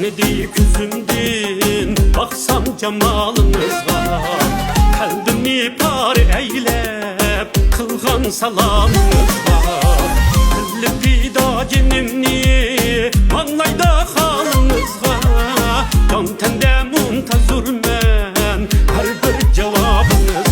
idi küzümdün, baksam cemalınızga. Kalbimi par eylep, kılgan salamınızga. Kıllı pida cenimni, manlayda halınızga. Can tende muntazurmen, her bir cevabınızga.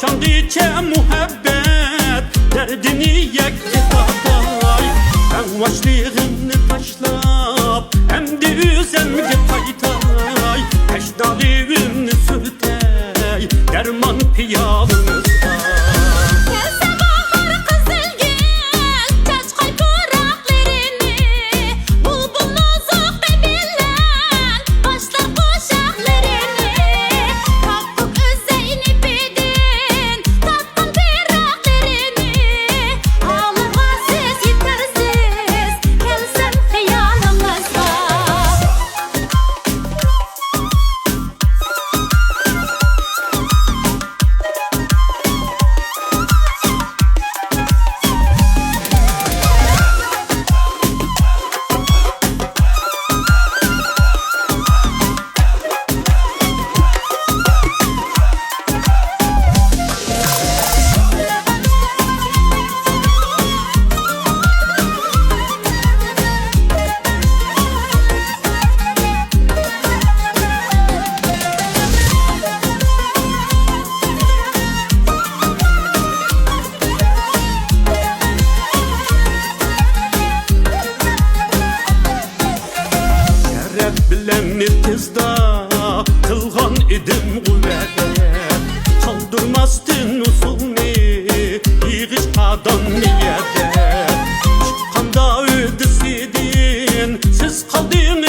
Çandiçe muhabbet derdini yekti tatay. Ben vaşlığını taşlap hem de üzemci taytay. Peşdalivini sürtey derman piyalınızda. Bilen tezda kılgan idim kuvvet. Kaldırmazdın usulni yığış adam niyede. Çıkkanda ödüsidin siz kaldın